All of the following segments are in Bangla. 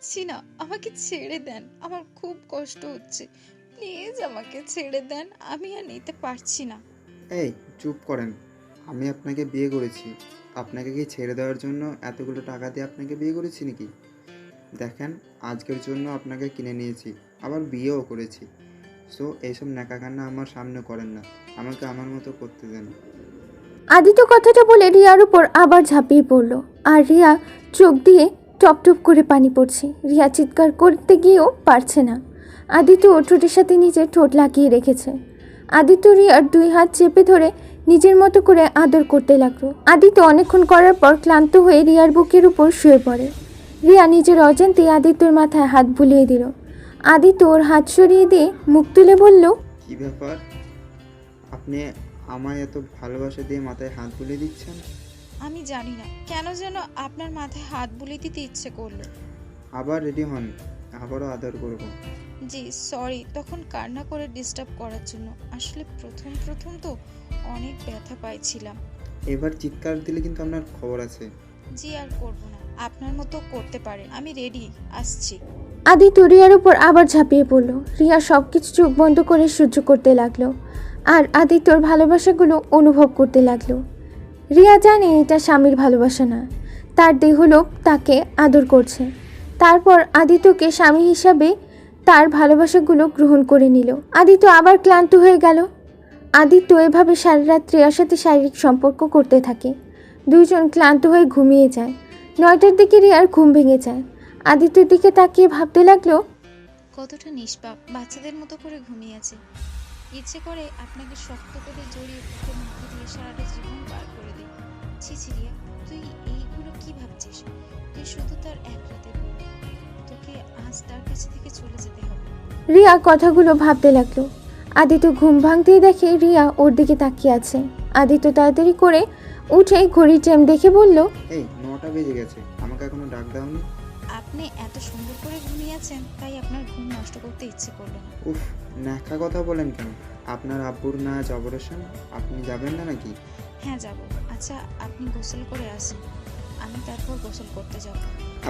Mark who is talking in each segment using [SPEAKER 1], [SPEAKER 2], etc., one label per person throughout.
[SPEAKER 1] পারছি না, আমাকে ছেড়ে দেন, আমার খুব কষ্ট হচ্ছে, প্লিজ আমাকে ছেড়ে দেন, আমি আর নিতে পারছি না।
[SPEAKER 2] এই চুপ করেন। আমি আপনাকে বিয়ে করেছি। আপনাকে কি ছেড়ে দেওয়ার জন্য এতগুলো টাকা দিয়ে আপনাকে বিয়ে করেছি নাকি? দেখেন, আজকের জন্য আপনাকে কিনে নিয়েছি, আবার বিয়েও করেছি। সো এইসব ন্যাকাকান্না আমার সামনে করেন না, আমাকে আমার মতো করতে দেন।
[SPEAKER 3] আদিত্য কথাটা বলে রিয়ার উপর আবার ঝাঁপিয়ে পড়ল। আর রিয়া চোখ দিয়ে টপ টপ করে পানি পড়ছে। রিয়া চিৎকার করতে গিয়েও পারছে না। আদিত্য ওর ঠোঁটের সাথে নিজের ঠোঁট লাগিয়ে রেখেছে। আদিত্য রিয়ার 2 হাত চেপে ধরে নিজের মতো করে আদর করতে লাগলো। আদিত্য অনেকক্ষণ করার পর ক্লান্ত হয়ে রিয়ার বুকের উপর শুয়ে পড়ে। রিয়া নিজের অজান্তে আদিত্যর মাথায় হাত বুলিয়ে দিল। আদিত্য ওর হাত সরিয়ে দিয়ে মুখ তুলে বলল,
[SPEAKER 2] কী ব্যাপার? আপনি আমায় এত ভালোবাসা দিয়ে মাথায় হাত বুলিয়ে দিচ্ছেন?
[SPEAKER 1] আমি জানি না কেন যেন আপনার মাথায় হাত বুলিয়ে দিতে ইচ্ছে করলো।
[SPEAKER 2] আবার রেডি হন, আবারও আদর করব।
[SPEAKER 1] জি সরি, তখন কান্না করে ডিস্টার্ব করার জন্য। আসলে প্রথম প্রথম তো অনেক ব্যথা পাইছিলাম।
[SPEAKER 2] এবার চিৎকার দিলে কিন্তু আপনার খবর আছে।
[SPEAKER 1] জি আর করবো না, আপনার মতো করতে পারেন। আমি রেডি, আসছি।
[SPEAKER 3] আদিত্য রিয়ার উপর আবার ঝাঁপিয়ে পড়ল। রিয়া সব কিছু চোখ বন্ধ করে সহ্য করতে লাগলো আর আদিত্যর ভালোবাসাগুলো অনুভব করতে লাগলো। রিয়া জানে এটা স্বামীর ভালোবাসা না, তার দেহলোক তাকে আদর করছে। তারপর আদিত্যকে স্বামী হিসাবে তার ভালোবাসাগুলো গ্রহণ করে নিল। আদিত্য আবার ক্লান্ত হয়ে গেল। আদিত্য এভাবে সারা রাত রিয়ার সাথে শারীরিক সম্পর্ক করতে থাকে। দুইজন ক্লান্ত হয়ে ঘুমিয়ে যায়। 9টার দিকে রিয়ার ঘুম ভেঙে যায়। আদিত্যর দিকে তাকিয়ে ভাবতে লাগলো,
[SPEAKER 1] কতটা নিষ্পাপ, বাচ্চাদের মতো করে ঘুমিয়ে আছে। ইচ্ছে করে আপনাকে শক্ত করে জড়িয়ে বুকে মাথা দিয়ে সারাটা জীবন পার করে দিই। ছি ছি রিয়া, তুই এইগুলো কি ভাবছিস? তুই শুধু তার এক রাতের বউ। তোকে আজ তার কাছ থেকে চলে যেতে হবে।
[SPEAKER 3] রিয়া কথাগুলো ভাবতে লাগলো। আদিত্য ঘুম ভাঙতেই দেখে রিয়া ওর দিকে তাকিয়ে আছে। আদিত্য তাড়াতাড়ি করে উঠে ঘড়ির টাইম দেখে বলল,
[SPEAKER 2] এই 9টা বেজে গেছে, আমাকে এখনো ডাক দাওনি?
[SPEAKER 1] আপনি এত সুন্দর করে ঘুমিয়ে আছেন, তাই আপনার ঘুম নষ্ট করতে ইচ্ছে করলো না।
[SPEAKER 2] উফ, ন্যাকা কথা বলেন কেন? আপনার আব্বুর না আজ অপারেশন, আপনি যাবেন না নাকি?
[SPEAKER 1] হ্যাঁ যাব। আচ্ছা আপনি গোসল করে আসেন, আমি তারপর গোসল করতে যাব।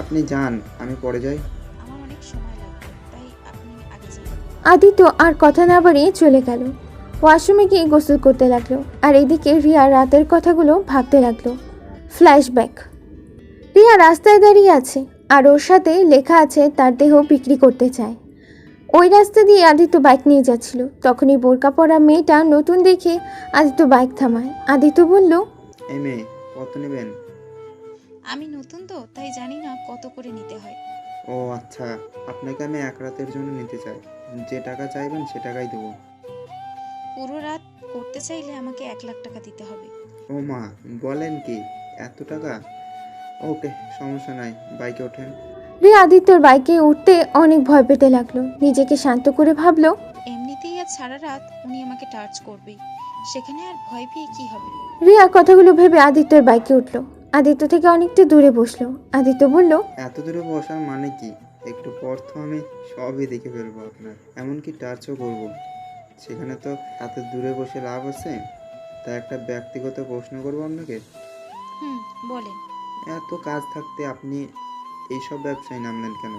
[SPEAKER 2] আপনি যান, আমি পরে যাই।
[SPEAKER 1] আমার অনেক সময় লাগবে, তাই আপনি আগে যান।
[SPEAKER 3] আদিত্য আর কথা না বাড়িয়ে চলে গেল। ওয়াশরুমে গিয়ে গোসল করতে লাগলো। আর এদিকে রিয়া রাতের কথাগুলো ভাবতে লাগলো। ফ্ল্যাশব্যাক। রিয়া রাস্তায় দাঁড়িয়ে আছে আর ওর সাথে লেখা আছে তার দেহ বিক্রি করতে চায়। ওই রাস্তা দিয়ে আদিত্য বাইক নিয়ে যাচ্ছিল। তখনই বোরকা পরা মেয়েটা নতুন দেখে আদিত্য বাইক থামায়। আদিত্য বলল,
[SPEAKER 2] এই মেয়ে, কত নেবেন?
[SPEAKER 1] আমি নতুন তো, তাই জানি না কত করে নিতে হয়।
[SPEAKER 2] ও আচ্ছা, আপনাকে আমি এক রাতের জন্য নিতে চাই। যে টাকা চাইবেন সে টাকাই দেবো।
[SPEAKER 1] পুরো রাত করতে চাইলে আমাকে 1 লাখ টাকা দিতে হবে।
[SPEAKER 2] ও মা, বলেন কি, এত টাকা? ওকে, সমস্যা নাই, বাইকে ওঠেন।
[SPEAKER 3] রিয়া আদিত্যর বাইকে উঠতে অনেক ভয় পেতে লাগলো। নিজেকে শান্ত করে ভাবলো,
[SPEAKER 1] এমনিতেই আজ সারা রাত উনি আমাকে টাচ করবেই, সেখানে আর ভয় পেয়ে কি হবে।
[SPEAKER 3] রিয়া কথাগুলো ভেবে আদিত্যর বাইকে উঠলো। আদিত্য থেকে অনেকটা দূরে বসলো। আদিত্য বলল,
[SPEAKER 2] এত দূরে বসার মানে কি? একটু পর তো আমি সবই দেখে ফেলবো আপনার, এমনকি টাচও করবো। সেখানে তো এত দূরে বসে লাভ আছে? তাই একটা ব্যক্তিগত প্রশ্ন করবো আপনাকে।
[SPEAKER 1] বলেন।
[SPEAKER 2] এত কাজ থাকতে আপনি এইসব ব্যবসায় নামলেন কেন?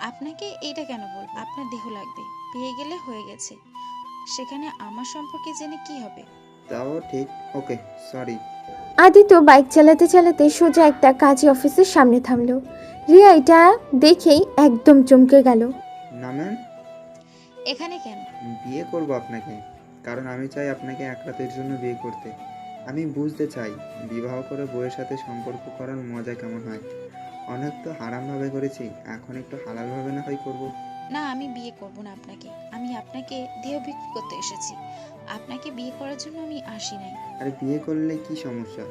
[SPEAKER 1] আপনাকে এইটা কেন বলবো? আপনার দেহ লাগবে, পেয়ে গেলে হয়ে গেছে, সেখানে আমার সম্পর্কে জেনে কি হবে।
[SPEAKER 2] তাও ঠিক। ওকে, সরি।
[SPEAKER 3] আদিত্য বাইক চালাতে চালাতে সোজা একটা কাজী অফিসের সামনে থামলো। রিয়া এটা দেখেই একদম চমকে গেল।
[SPEAKER 2] নামেন।
[SPEAKER 1] এখানে কেন?
[SPEAKER 2] বিয়ে করব আপনাকে, কারণ আমি চাই আপনাকে এক রাতের জন্য বিয়ে করতে। আমি বুঝতে চাই বিবাহ করে বউয়ের সাথে সম্পর্ক করার মজা কেমন হয়। অনেক তো হারামভাবে করেছি, এখন একটু হালালভাবে না হয় করব।
[SPEAKER 1] না, আমি বিয়ে করব না আপনাকে। আমি আপনাকে দেহ বিক্রি করতে এসেছি, আপনাকে বিয়ে করার জন্য আমি আসি নাই।
[SPEAKER 2] আর বিয়ে করলে কি সমস্যা?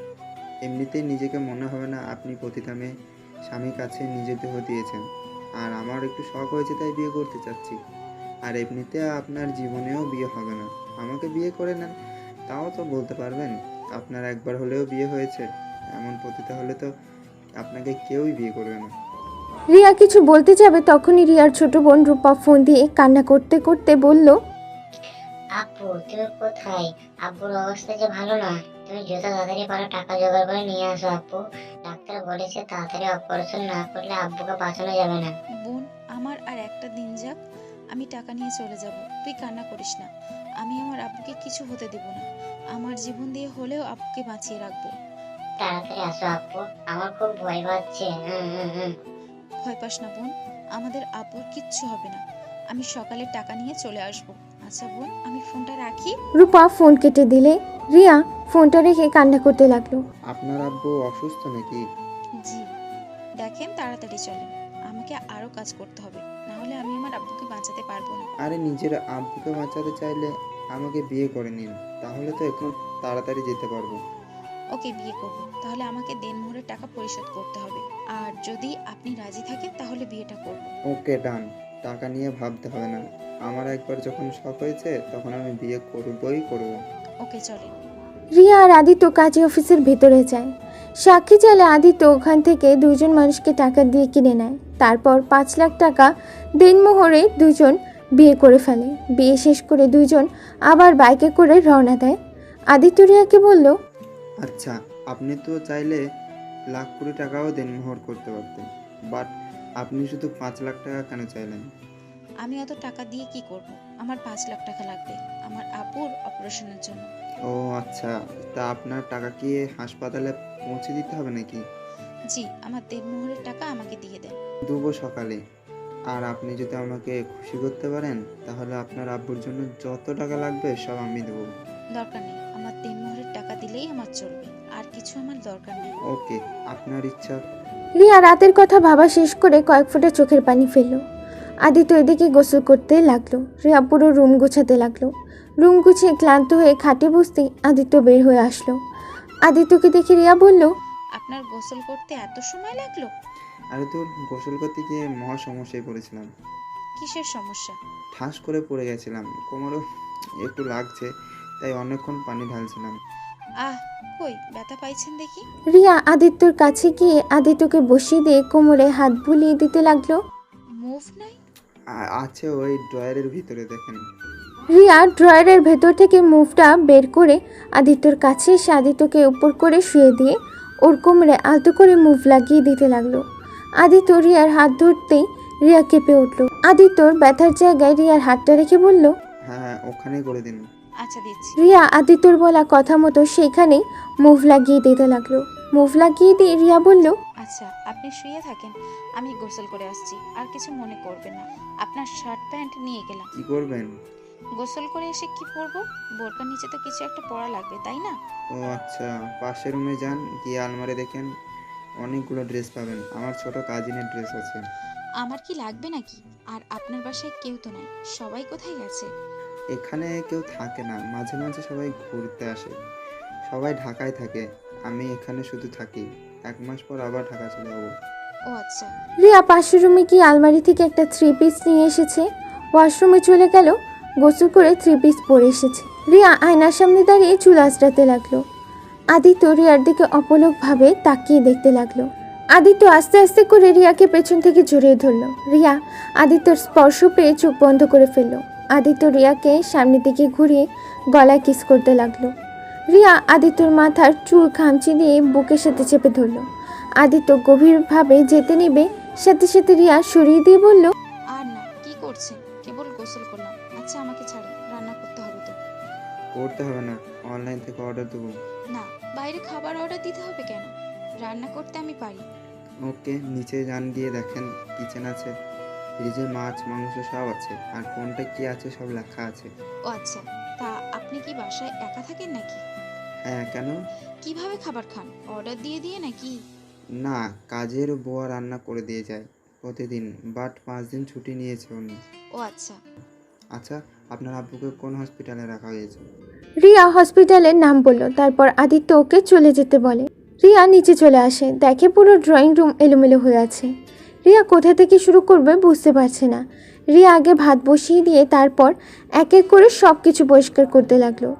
[SPEAKER 2] এমনিতেই নিজেকে মনে হবে না আপনি পতিতা মেয়ে, স্বামীর কাছে নিজের দেহ দিয়েছেন। আর আমার একটু শখ হয়েছে তাই বিয়ে করতে চাচ্ছি। আর এমনিতে আপনার জীবনেও বিয়ে হবে না, আমাকে বিয়ে করে নেন। তাও তো বলতে পারবেন আপনার একবার হলেও বিয়ে হয়েছে। এমন পতিতা হলে তো আপনাকে কেউই বিয়ে করবে না।
[SPEAKER 3] রিয়া কিছু বলতে যাবে তখনই রিয়ার ছোট বোন রূপা ফোন দিয়ে কান্না করতে করতে বলল,
[SPEAKER 4] আপু তুমি কোথায়? আব্বুর অবস্থা যে ভালো না। তুমি যত তাড়াতাড়ি পারো টাকা জোগাড় করে নিয়ে আসো আপু। ডাক্তার বলেছে তাড়াতাড়ি অপারেশন না করলে আব্বুকে বাঁচানো যাবে না।
[SPEAKER 1] বোন, আমার আর একটা দিন যাক, আমি টাকা নিয়ে চলে যাব। তুই কান্না করিস না। আমি আমার আব্বুকে কিছু হতে দেব না। আমার জীবন দিয়ে হলেও আব্বুকে বাঁচিয়ে রাখবো।
[SPEAKER 4] তাড়াতাড়ি আসো আপু, আমার খুব ভয় পাচ্ছে।
[SPEAKER 1] ভয় পাস না বোন, আমাদের আব্বুর কিচ্ছু হবে না। আমি সকালে টাকা নিয়ে চলে আসব। আচ্ছা বোন, আমি ফোনটা রাখি।
[SPEAKER 3] রূপা ফোন কেটে দিলে রিয়া ফোনটা রেখে কান্না করতে লাগলো।
[SPEAKER 2] আপনার আব্বু অসুস্থ নাকি?
[SPEAKER 1] জি, দেখেন তাড়াতাড়ি চলেন। আমাকে আরো কাজ করতে হবে, না হলে আমি আমার আব্বুকে বাঁচাতে পারবো না।
[SPEAKER 2] আরে নিজের আব্বুকে বাঁচাতে চাইলে আমাকে বিয়ে করে নিন, তাহলে তো এখন তাড়াতাড়ি যেতে পারবো।
[SPEAKER 1] ওকে, বিয়ে করব, তাহলে আমাকে দেনমোহরের টাকা পরিশোধ করতে হবে। আর যদি আপনি রাজি থাকেন তাহলে বিয়েটা করব।
[SPEAKER 2] ওকে ডান, টাকা নিয়ে ভাবতে হবে না। আমার একবার যখন শখ হয়েছে তখন আমি বিয়ে করবই করব।
[SPEAKER 1] ওকে, চলেন।
[SPEAKER 3] রিয়া আর আদিত্য কাজী অফিসের ভেতরে যায়। সাক্ষী চাইলে আদিত্য ওখান থেকে দুজন মানুষকে টাকা দিয়ে কিনে নেয়। তারপর 5 লাখ টাকা দেনমোহরে দুজন বিয়ে করে ফেলে। বিয়ে শেষ করে দুজন আবার বাইকে করে রওনা দেয়। আদিত্য রিয়াকে বলল,
[SPEAKER 2] আচ্ছা, আপনি তো চাইলে লাখ কোটি টাকাও দেনমোহর করতে পারতেন, বাট আপনি শুধু 5 লাখ টাকা কেন চাইলেন?
[SPEAKER 1] আমি অত টাকা দিয়ে কি করব? আমার 5 লাখ টাকা লাগবে আমার আব্বুর অপারেশনের জন্য।
[SPEAKER 2] ও আচ্ছা, তা আপনার টাকা কি হাসপাতালে পৌঁছে দিতে হবে নাকি?
[SPEAKER 1] জি, আমার দেনমোহরের টাকা আমাকে দিয়ে দেন।
[SPEAKER 2] দেবো সকালে। আর আপনি যদি আমাকে খুশি করতে পারেন তাহলে আপনার আব্বুর জন্য যত টাকা লাগবে সব আমি দেবো।
[SPEAKER 1] দরকার নেই, আমার দেনমোহরের টাকা দিলেই আমার চলবে। আর কিছু আমার দরকার নেই।
[SPEAKER 2] ওকে, আপনার ইচ্ছা।
[SPEAKER 3] রিয়া রাতের কথা ভাবা শেষ করে কয়েক ফোঁটা চোখের পানি ফেলল। আদিত্য এদিকে গোসল করতে লাগলো। রিয়া পুরো রুম গোছাতে লাগলো। রুম গুছিয়ে ক্লান্ত হয়ে খাটে বসতেই আদিত্য বের হয়ে আসলো। আদিত্যকে দেখে রিয়া বলল,
[SPEAKER 1] আপনার গোসল করতে এত সময় লাগলো?
[SPEAKER 2] আরে তোর গোসল করতে গিয়ে মহা সমস্যায় পড়েছিলাম।
[SPEAKER 1] কিসের সমস্যা?
[SPEAKER 2] ঠাস করে পড়ে গেছিলাম, কোমরও একটু লাগছে, তাই অনেকক্ষণ পানি ঢালছিলাম।
[SPEAKER 1] আহ, কই ব্যথা পাইছেন দেখি।
[SPEAKER 3] রিয়া আদিত্যর কাছে গিয়ে আদিত্যকে বসিয়ে দিয়ে কোমরে হাত বুলিয়ে দিতে লাগলো।
[SPEAKER 1] মুভ নাই?
[SPEAKER 2] আছে ওই ড্রয়ারের ভিতরে, দেখেন।
[SPEAKER 3] রিয়া ড্রয়ারের ভেতর থেকে মুভটা বের করে আদিত্যর কাছে এসে আদিত্যকে উপর করে শুয়ে দিয়ে ওর কোমরে আলতো করে মুভ লাগিয়ে দিতে লাগলো। আদিত্য রিয়ার হাত ধরতেই রিয়া কেঁপে উঠল। আদিত্যর ব্যথার জায়গায় রিয়ার হাতটা রেখে বলল,
[SPEAKER 2] হ্যাঁ হ্যাঁ, ওখানেই করে দিন।
[SPEAKER 1] আচ্ছা, দিচ্ছি।
[SPEAKER 3] রিয়া আদিত্যর বলা কথা মতো সেইখানেই মুভ লাগিয়ে দিতে লাগলো। মুভ লাগিয়ে দিয়ে রিয়া বলল,
[SPEAKER 1] আচ্ছা, আপনি শুয়ে থাকেন, আমি গোসল করে আসছি। আর কিছু মনে করবেন না। আপনার শার্ট প্যান্ট নিয়ে গেলাম।
[SPEAKER 2] কি করবেন?
[SPEAKER 1] গোসল করে এসে কি পরবো? বোরকার নিচে তো কিছু একটা পরা লাগবে, তাই না?
[SPEAKER 2] ও আচ্ছা, পাশের রুমে যান, গিয়ে আলমারি দেখেন, অনেকগুলো ড্রেস পাবেন। আমার ছোট কাজিনের ড্রেস আছে।
[SPEAKER 1] আমার কি লাগবে নাকি? আর আপনার বাসায় কেউ তো নাই, সবাই কোথায় গেছে?
[SPEAKER 2] এখানে কেউ থাকে না, মাঝে মাঝে সবাই ঘুরতে আসে। সবাই ঢাকায় থাকে, আমি এখানে শুধু থাকি। 1 মাস পর আবার ঢাকা চলে যাবো।
[SPEAKER 1] ও আচ্ছা।
[SPEAKER 3] রিয়া পাশের রুমে গিয়ে আলমারি থেকে একটা 3 পিস নিয়ে এসেছে। ওয়াশরুমে চলে গেল, গোসল করে 3 পিস পরে এসেছে। রিয়া আয়নার সামনে দাঁড়িয়ে চুল আঁচড়াতে লাগলো। আদিত্য রিয়ার দিকে অপলকভাবে তাকিয়ে দেখতে লাগলো। আদিত্য আস্তে আস্তে করে রিয়াকে পেছন থেকে জড়িয়ে ধরলো। রিয়া আদিত্যর স্পর্শ পেয়ে চোখ বন্ধ করে ফেললো। আদিত্য রিয়াকে সামনের দিকে ঘুরিয়ে গলায় কিস করতে লাগলো। রিয়া আদিত্যর মাথার চুল খামচি দিয়ে বুকের সাথে চেপে ধরলো। আদিত্য গভীরভাবে যেতে নেবে, সাথে সাথে রিয়া সরিয়ে দিয়ে বলল,
[SPEAKER 1] আর না, কি করছেন? কেবল গোসল করলাম। আচ্ছা, আমাকে ছাড়েন, রান্না করতে হবে তো।
[SPEAKER 2] করতে হবে না, অনলাইন থেকে অর্ডার দেবো।
[SPEAKER 1] না, বাইরে খাবার অর্ডার দিতে হবে কেন? রান্না করতে আমি পারি।
[SPEAKER 2] ওকে, নিচে যান, গিয়ে দেখেন কিচেন আছে, ফ্রিজে মাছ মাংস সব আছে, আর কোনটা কি আছে সব লেখা আছে।
[SPEAKER 1] ও আচ্ছা, তা আপনি কি বাসায় একা থাকেন নাকি?
[SPEAKER 2] হ্যাঁ, কেন?
[SPEAKER 1] কিভাবে খাবার খান? অর্ডার দিয়ে দিয়ে নাকি?
[SPEAKER 2] না, কাজের বুয়া রান্না করে দিয়ে যায় প্রতিদিন, বাট 5 দিন ছুটি নিয়েছে উনি।
[SPEAKER 1] ও আচ্ছা।
[SPEAKER 2] আচ্ছা, আপনার আব্বুকে কোন হসপিটালে রাখা হয়েছে?
[SPEAKER 3] রিয়া হসপিটালের নাম বলল। তারপর আদিত্য ওকে চলে যেতে বলে। রিয়া নিচে চলে আসে, দেখে পুরো ড্রয়িং রুম এলোমেলো হয়ে আছে। রিয়া কোথা থেকে শুরু করবে বুঝতে পারছে না। রিয়া আগে ভাত বসিয়ে দিয়ে তারপর এক এক করে সব কিছু পরিষ্কার করতে লাগলো।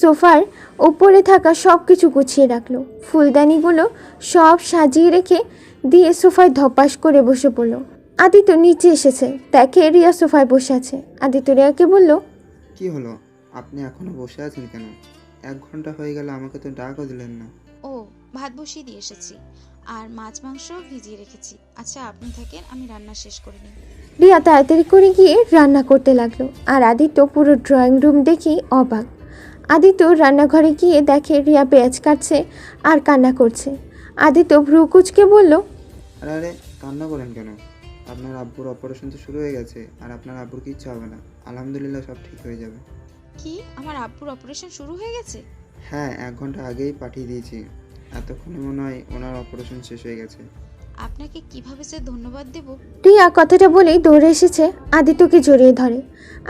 [SPEAKER 3] সোফার ওপরে থাকা সব কিছু গুছিয়ে রাখলো। ফুলদানিগুলো সব সাজিয়ে রেখে দিয়ে সোফায় ধপাস করে বসে পড়লো। আদিত্য নিচে এসেছে, দেখে রিয়া সোফায় বসে আছে। আদিত্য রিয়াকে বলল,
[SPEAKER 2] কি হলো, আপনি এখনো বসে আছেন কেন? 1 ঘন্টা হয়ে গেল, আমাকে তো ডাকও দিলেন না।
[SPEAKER 1] ও, ভাত বসিয়ে দিয়ে এসেছি আর মাছ মাংস ভিজিয়ে রেখেছি। আচ্ছা আপনি থাকেন, আমি রান্না শেষ করে নিই।
[SPEAKER 3] রিয়া তাড়াতাড়ি করে গিয়ে রান্না করতে লাগলো আর আদিত্য পুরো ড্রয়িং রুম দেখেই অবাক। আদিত্য রান্নাঘরে গিয়ে দেখে রিয়া পেঁয়াজ কাটছে আর কান্না করছে। আদিত্য ভ্রু কুঁচকে বলল,
[SPEAKER 2] আরে আরে, কান্না করেন কেন? আপনার আব্বুর অপারেশন তো শুরু হয়ে গেছে, আর আপনার আব্বুর কিচ্ছু হবে না। আলহামদুলিল্লাহ, সব ঠিক হয়ে যাবে।
[SPEAKER 1] কি, আমার আব্বুর অপারেশন শুরু হয়ে গেছে?
[SPEAKER 2] হ্যাঁ, 1 ঘন্টা আগেই পাঠিয়ে দিয়েছি। এতক্ষণে মনে হয় ওনার অপারেশন শেষ হয়ে গেছে।
[SPEAKER 1] আপনাকে কিভাবে যে ধন্যবাদ দেব।
[SPEAKER 3] রিয়া কথাটা বলেই দৌড়ে এসেছে আদিত্যকে জড়িয়ে ধরে।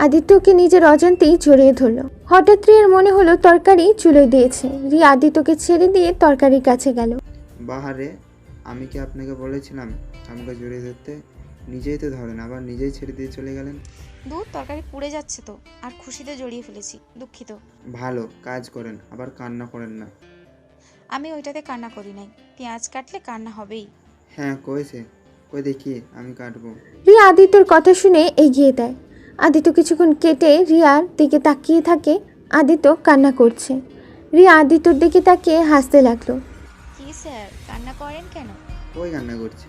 [SPEAKER 3] আদিত্যকে নিজের অজান্তেই জড়িয়ে ধরল। হঠাৎ রিয়ার মনে হলো তরকারি চুলোয় দিয়েছে। রিয়া আদিত্যকে ছেড়ে দিয়ে তরকারির কাছে গেল।
[SPEAKER 2] বাহারে, আমি কি আপনাকে বলেছিলাম আমাকে জড়িয়ে ধরতে? নিজেই তো ধরেন, আবার নিজেই ছেড়ে দিয়ে চলে গেলেন।
[SPEAKER 1] দুধ তরকারি পুড়ে যাচ্ছে তো, আর খুশিতে জড়িয়ে ফেলেছি, দুঃখিত।
[SPEAKER 2] ভালো কাজ করেন, আবার কান্না করেন না।
[SPEAKER 1] আমি ওইটাতে কান্না করি নাই, পেঁয়াজ কাটলে কান্না হবেই।
[SPEAKER 2] হ্যাঁ কয়েছে, কই দেখি, আমি কাটবো।
[SPEAKER 3] রিয়া আদিত্যর কথা শুনে এগিয়ে দেয়। আদিত্য কিছুক্ষণ কেটে রিয়ার দিকে তাকিয়ে থাকে। আদিত্য কান্না করছে। রিয়া আদিত্যর দিকে তাকিয়ে হাসতে লাগলো।
[SPEAKER 1] কি স্যার, কান্না করেন কেন?
[SPEAKER 2] কই কান্না করছি?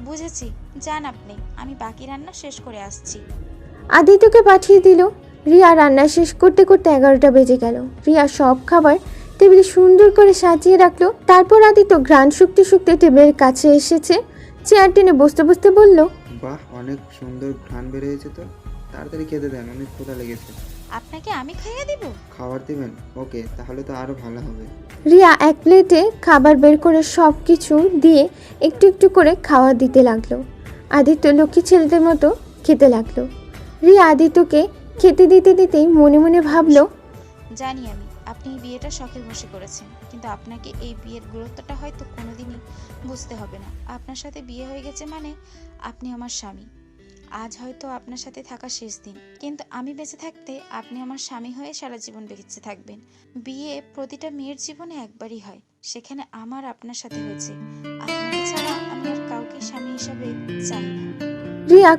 [SPEAKER 1] বুঝেছি, যান আপনি, আমি বাকি রান্না শেষ করে আসছি।
[SPEAKER 3] আদিত্যকে পাঠিয়ে দিল। রিয়া রান্না শেষ করতে করতে 11টা বেজে গেল। রিয়া সব খাবার টেবিলে সুন্দর করে সাজিয়ে রাখলো। তারপর আদিত্য ঘ্রাণ শুকতে শুকতে টেবিলের কাছে এসেছে। চেয়ার টেনে বসতে বসতে বলল,
[SPEAKER 2] বাহ, অনেক সুন্দর ঘ্রাণ বের হয়েছে তো। তাড়াতাড়ি খেতে দেন, অনেক ক্ষুধা লেগেছে।
[SPEAKER 1] আপনাকে আমি খাইয়ে দিব?
[SPEAKER 2] খাবার দেবেন? ওকে, তাহলে তো আরো ভালো হবে।
[SPEAKER 3] রিয়া এক প্লেটে খাবার বের করে সব কিছু দিয়ে একটু একটু করে খাওয়া দিতে লাগলো। আদিত্য লক্ষ্মী ছেলেদের মতো খেতে লাগলো। রিয়া আদিত্যকে খেতে দিতে দিতেই মনে মনে ভাবলো,
[SPEAKER 1] জানি আমি আপনি এই বিয়েটা শখের বশে করেছেন, কিন্তু আপনাকে এই বিয়ের গুরুত্বটা হয়তো কোনোদিনই বুঝতে হবে না। আপনার সাথে বিয়ে হয়ে গেছে মানে আপনি আমার স্বামী। আজ হয়তো আপনার সাথে থাকা শেষ দিন, কিন্তু আমি বেঁচে থাকতে আপনি আমার স্বামী হয়ে সারা জীবন বেঁচে থাকবেন। বিয়ে প্রতিটা মেয়ের জীবনে একবারই হয়, সেখানে আমার আপনার সাথে হয়েছে। আপনাকে ছাড়া আমি আর কাউকে স্বামী হিসাবে চাই না।
[SPEAKER 3] রিয়া